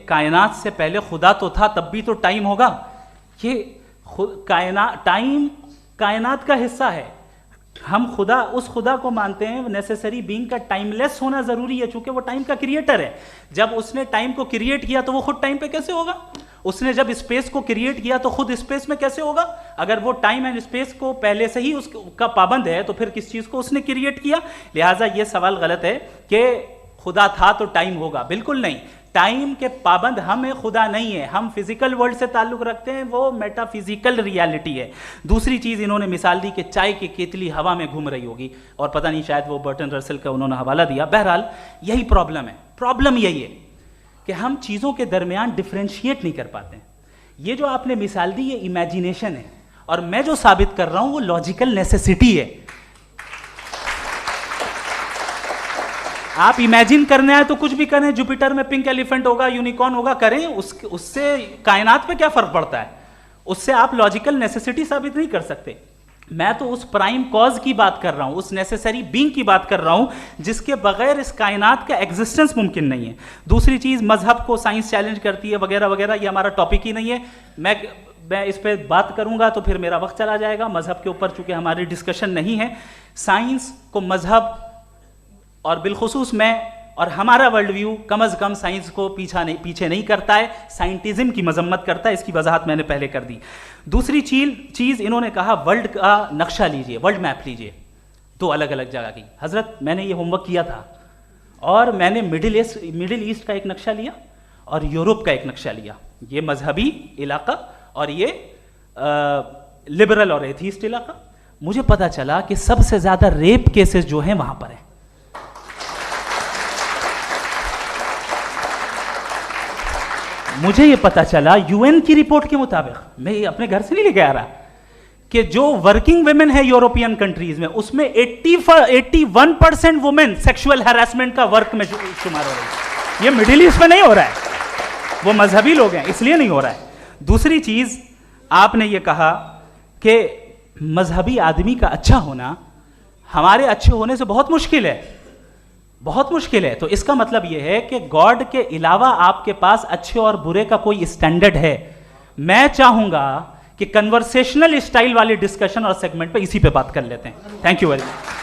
کائنات سے پہلے خدا تو تھا تب بھی تو ٹائم ہوگا. یہ کائنات کا حصہ ہے. ہم اس خدا کو مانتے ہیں نیسیسری بینگ کا ٹائم لیس ہونا ضروری ہے چونکہ وہ ٹائم کا کریٹر ہے. جب اس نے ٹائم کو کریٹ کیا تو وہ خود ٹائم پہ کیسے ہوگا؟ اس نے جب اسپیس کو کریٹ کیا تو خود اسپیس میں کیسے ہوگا؟ اگر وہ ٹائم اینڈ اسپیس کو پہلے سے ہی اس کا پابند ہے تو پھر کس چیز کو اس نے کریٹ کیا؟ لہٰذا یہ سوال غلط ہے کہ خدا تھا تو ٹائم ہوگا. بالکل نہیں. ٹائم کے پابند ہم ہیں، خدا نہیں ہے. ہم فزیکل ورلڈ سے تعلق رکھتے ہیں، وہ میٹا فزیکل ریالٹی ہے. دوسری چیز انہوں نے مثال دی کہ چائے کی کیتلی ہوا میں گھوم رہی ہوگی، اور پتہ نہیں شاید وہ برٹن رسل کا انہوں نے حوالہ دیا. بہرحال یہی پرابلم ہے. پرابلم یہی ہے کہ ہم چیزوں کے درمیان ڈفرینشیٹ نہیں کر پاتے ہیں. یہ جو آپ نے مثال دی یہ امیجینیشن ہے، اور میں جو ثابت کر رہا ہوں وہ لاجیکل نیسیسٹی ہے. آپ امیجن کرنے آئے تو کچھ بھی کریں، جوپیٹر میں پنک ایلیفنٹ ہوگا، یونیکارن ہوگا، کریں. اس سے کائنات پہ کیا فرق پڑتا ہے؟ اس سے آپ لاجیکل نیسیسٹی ثابت نہیں کر سکتے. میں تو اس پرائم کاز کی بات کر رہا ہوں، اس نیسیسری بینگ کی بات کر رہا ہوں جس کے بغیر اس کائنات کا ایگزسٹنس ممکن نہیں ہے. دوسری چیز، مذہب کو سائنس چیلنج کرتی ہے وغیرہ وغیرہ، یہ ہمارا ٹاپک ہی نہیں ہے. میں اس پہ بات کروں گا تو پھر میرا وقت چلا جائے گا. مذہب کے اوپر چونکہ ہماری ڈسکشن نہیں ہے. سائنس کو مذہب اور بالخصوص میں اور ہمارا ورلڈ ویو کم از کم سائنس کو پیچھے نہیں کرتا ہے، سائنٹزم کی مذمت کرتا ہے. اس کی وضاحت میں نے پہلے کر دی. دوسری چیز انہوں نے کہا ورلڈ کا نقشہ لیجئے، ورلڈ میپ لیجئے، دو الگ الگ جگہ کی. حضرت میں نے یہ ہوم ورک کیا تھا اور میں نے مڈل ایسٹ کا ایک نقشہ لیا اور یورپ کا ایک نقشہ لیا. یہ مذہبی علاقہ اور یہ لبرل اور ایتھیسٹ علاقہ. مجھے پتا چلا کہ سب سے زیادہ ریپ کیسز جو ہیں وہاں پر ہیں. مجھے یہ پتا چلا یو این کی رپورٹ کے مطابق، میں یہ اپنے گھر سے نہیں لے کے آ رہا، کہ جو ورکنگ ویمن ہے یورپین کنٹریز میں اس میں 81% وومن سیکشول ہراسمنٹ کا ورک میں شمار ہو رہی ہے. یہ مڈل ایسٹ میں نہیں ہو رہا ہے، وہ مذہبی لوگ ہیں اس لیے نہیں ہو رہا ہے. دوسری چیز آپ نے یہ کہا کہ مذہبی آدمی کا اچھا ہونا ہمارے اچھے ہونے سے بہت مشکل ہے، بہت مشکل ہے. تو اس کا مطلب یہ ہے کہ گاڈ کے علاوہ آپ کے پاس اچھے اور برے کا کوئی اسٹینڈرڈ ہے. میں چاہوں گا کہ کنورسیشنل اسٹائل والی ڈسکشن اور سیگمنٹ پہ اسی پہ بات کر لیتے ہیں. Thank you very much.